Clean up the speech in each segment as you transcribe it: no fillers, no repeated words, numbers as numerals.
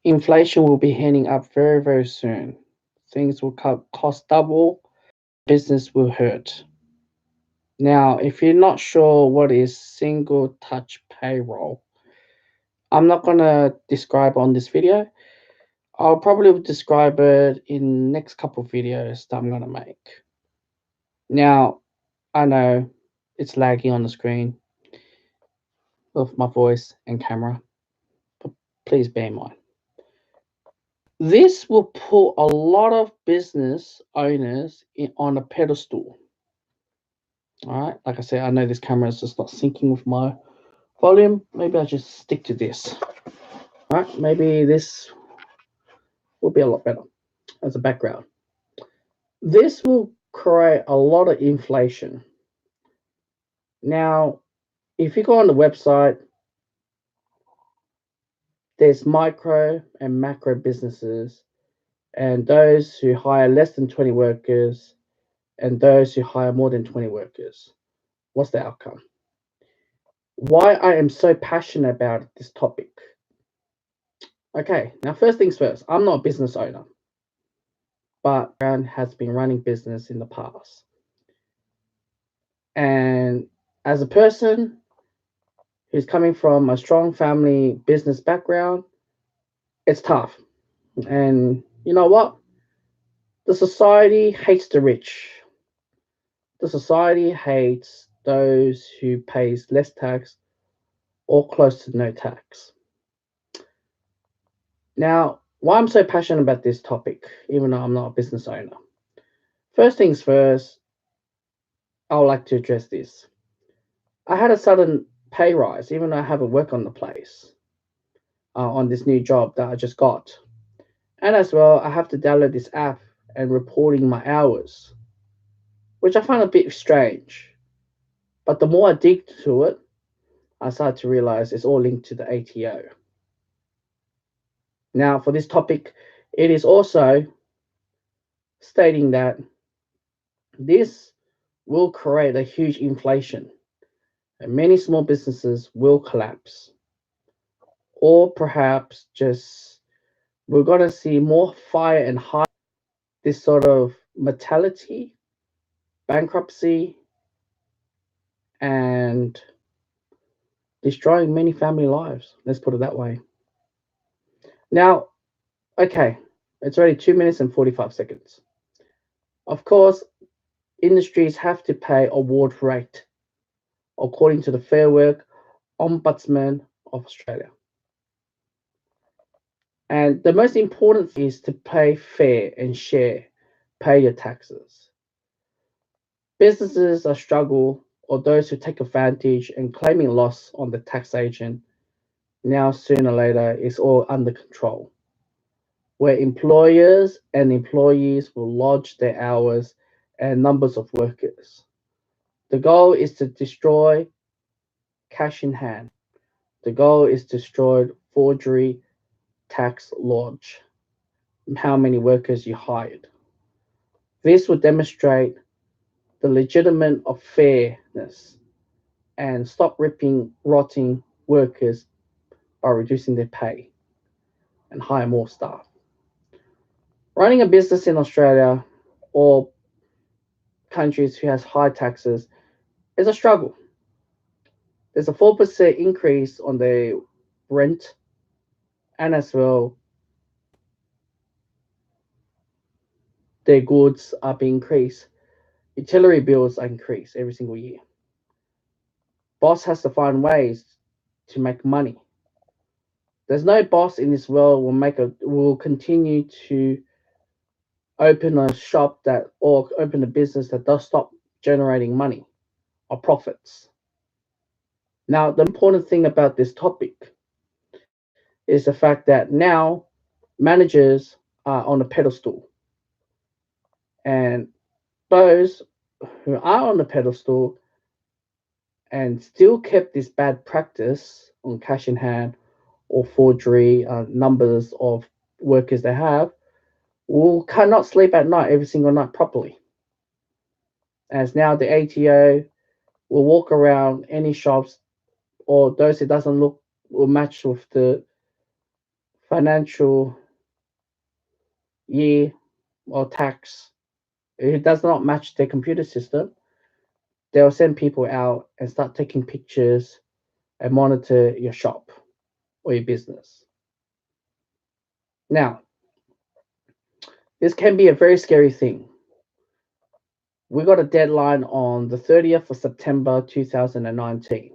inflation will be heading up very, very soon. Things will cost double, business will hurt. Now, if you're not sure what is single touch payroll, I'm not going to describe on this video. I'll probably describe it in next couple of videos that I'm going to make. Now, I know it's lagging on the screen with my voice and camera, but please bear in mind. This will put a lot of business owners on a pedestal. All right, like I said, I know this camera is just not syncing with my volume. Maybe I'll just stick to this. All right, maybe this will be a lot better as a background. This will create a lot of inflation. Now, if you go on the website, there's micro and macro businesses, and those who hire less than 20 workers and those who hire more than 20 workers. What's the outcome? Why I am so passionate about this topic. Okay, now first things first, I'm not a business owner, but Brown has been running business in the past. And as a person who's coming from a strong family business background, it's tough. And you know what? The society hates the rich. The society hates those who pays less tax or close to no tax. Now, why I'm so passionate about this topic, even though I'm not a business owner. First things first, I would like to address this. I had a sudden pay rise, even though I haven't worked on the place, on this new job that I just got. And as well, I have to download this app and reporting my hours, which I find a bit strange. But the more I dig to it, I started to realize it's all linked to the ATO. Now, for this topic, it is also stating that this will create a huge inflation and many small businesses will collapse. Or perhaps just we're going to see more fire and high, this sort of mortality, bankruptcy, and destroying many family lives. Let's put it that way. Now, okay, it's already 2 minutes and 45 seconds. Of course, industries have to pay award rate according to the Fair Work Ombudsman of Australia. And the most important thing is to pay fair and share, pay your taxes. Businesses are struggle or those who take advantage and claiming loss on the tax agent. Now, sooner or later, it's all under control, where employers and employees will lodge their hours and numbers of workers. The goal is to destroy cash in hand. The goal is to destroy forgery tax lodge, how many workers you hired. This will demonstrate the legitimate of fairness and stop ripping, rotting workers by reducing their pay and hire more staff. Running a business in Australia or countries who has high taxes is a struggle. There's a 4% increase on the rent, and as well their goods are being increased. Utility bills are increased every single year. Boss has to find ways to make money. There's no boss in this world will continue to open a shop that or open a business that does stop generating money or profits. Now, the important thing about this topic is the fact that now managers are on a pedestal, and those who are on the pedestal and still kept this bad practice on cash in hand or forgery numbers of workers they have will cannot sleep at night every single night properly. As now the ATO will walk around any shops or those it doesn't look will match with the financial year or tax, if it does not match their computer system, they'll send people out and start taking pictures and monitor your shop or your business. Now, this can be a very scary thing. We got a deadline on the 30th of September 2019.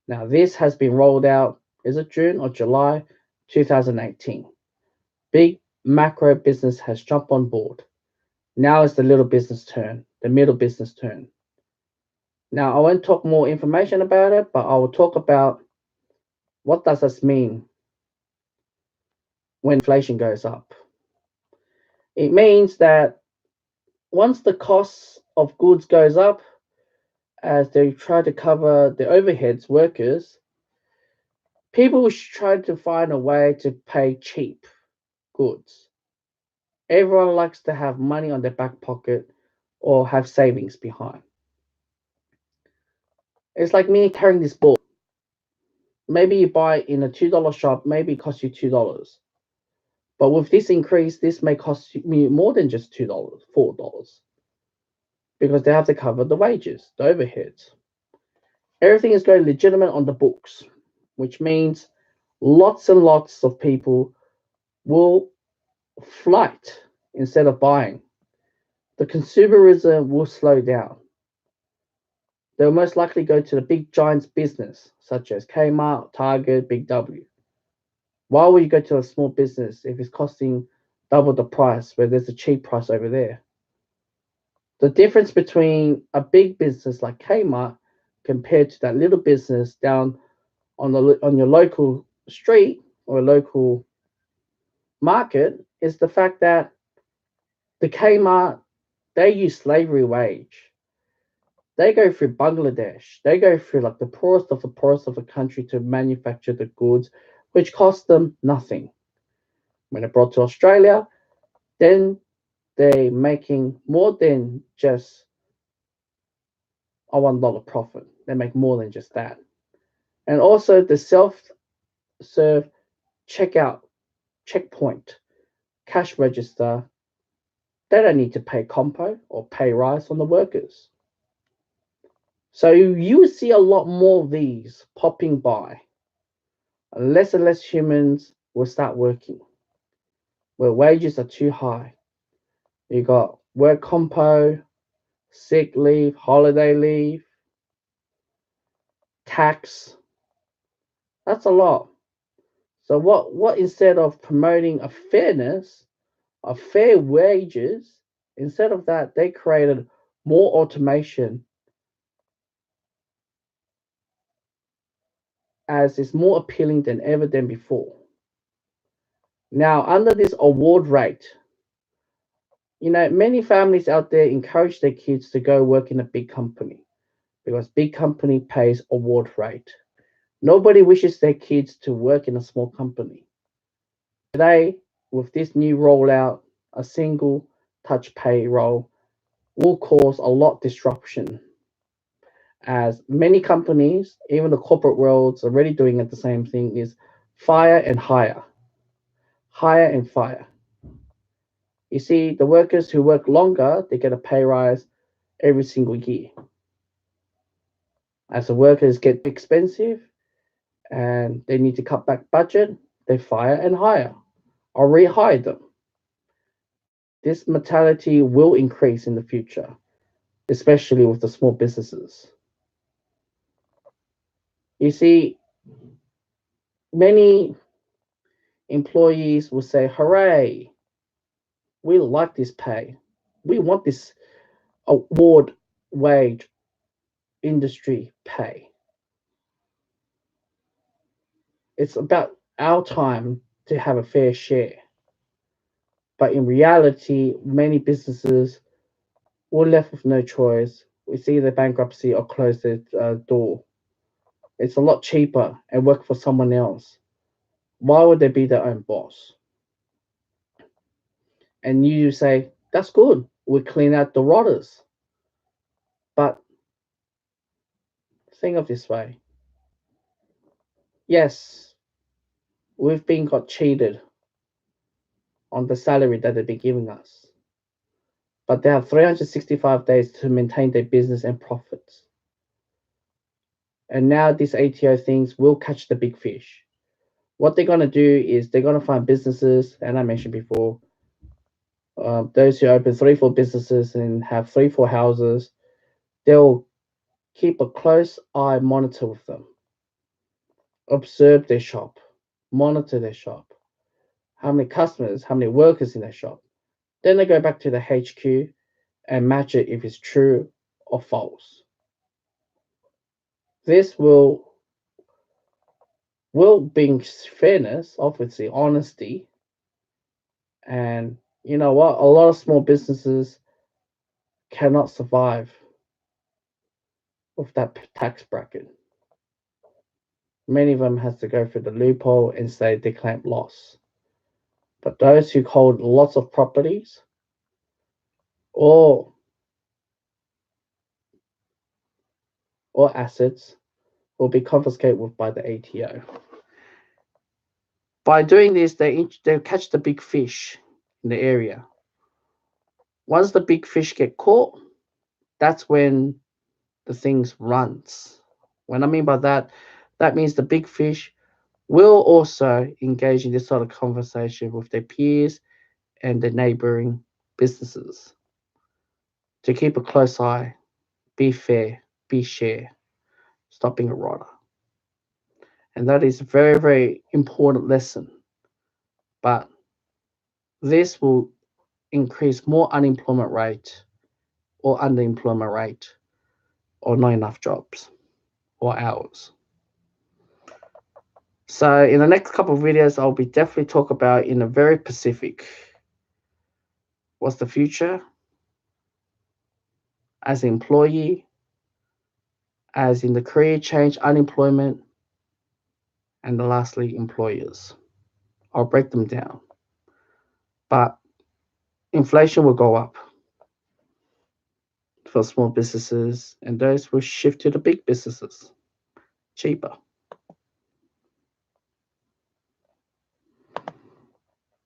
Now, this has been rolled out, is it June or July 2018? Big macro business has jumped on board. Now it's the little business turn, the middle business turn. Now, I won't talk more information about it, but I will talk about what does this mean when inflation goes up. It means that once the costs of goods goes up, as they try to cover the overheads, workers, people should try to find a way to pay cheap goods. Everyone likes to have money on their back pocket or have savings behind. It's like me carrying this book. Maybe you buy it in a $2 shop, maybe it costs you $2. But with this increase, this may cost me more than just $2, $4, because they have to cover the wages, the overheads. Everything is going legitimate on the books, which means lots and lots of people will flight instead of buying. The consumerism will slow down. They'll most likely go to the big giants business, such as Kmart, Target, Big W. Why would you go to a small business if it's costing double the price where there's a cheap price over there? The difference between a big business like Kmart compared to that little business down on your local street or local market is the fact that the Kmart, they use slavery wage. They go through Bangladesh. They go through like the poorest of the country to manufacture the goods, which cost them nothing. When they're brought to Australia, then they're making more than just a $1 profit. They make more than just that. And also the self-serve checkout, checkpoint, cash register, they don't need to pay compo or pay rise on the workers. So you see a lot more of these popping by. Less and less humans will start working where wages are too high. You got work compo, sick leave, holiday leave, tax. That's a lot. So what instead of promoting a fairness, a fair wages, instead of that, they created more automation as is more appealing than ever than before. Now, under this award rate, many families out there encourage their kids to go work in a big company because big company pays award rate. Nobody wishes their kids to work in a small company. Today, with this new rollout, a single touch payroll will cause a lot disruption as many companies, even the corporate world's already doing it the same thing is fire and hire. Hire and fire. You see, the workers who work longer, they get a pay rise every single year. As the workers get expensive and they need to cut back budget, they fire and hire or rehire them. This mortality will increase in the future, especially with the small businesses. You see, many employees will say, hooray, we like this pay. We want this award wage industry pay. It's about our time to have a fair share. But in reality, many businesses were left with no choice. We see the bankruptcy or close their door. It's a lot cheaper and work for someone else. Why would they be their own boss? And you say, that's good. We clean out the rotters. But think of this way. Yes, we've been got cheated on the salary that they've been giving us. But they have 365 days to maintain their business and profits. And now these ATO things will catch the big fish. What they're going to do is they're going to find businesses, and I mentioned before, those who open 3, 4 businesses and have 3, 4 houses, they'll keep a close eye monitor with them, observe their shop, monitor their shop, how many customers, how many workers in their shop. Then they go back to the HQ and match it if it's true or false. This will bring fairness, obviously honesty, and you know what? A lot of small businesses cannot survive with that tax bracket. Many of them has to go through the loophole and say they claim loss. But those who hold lots of properties or assets will be confiscated with by the ATO. By doing this, they'll catch the big fish in the area. Once the big fish get caught, that's when the things runs. When I mean by that, that means the big fish will also engage in this sort of conversation with their peers and the neighboring businesses to keep a close eye, be fair, be share, stop being a rotter. And that is a very, very important lesson. But this will increase more unemployment rate or underemployment rate or not enough jobs or hours. So in the next couple of videos, I'll be definitely talk about in a very specific, what's the future as an employee, as in the career change, unemployment, and lastly, employers. I'll break them down. But inflation will go up for small businesses, and those will shift to the big businesses cheaper.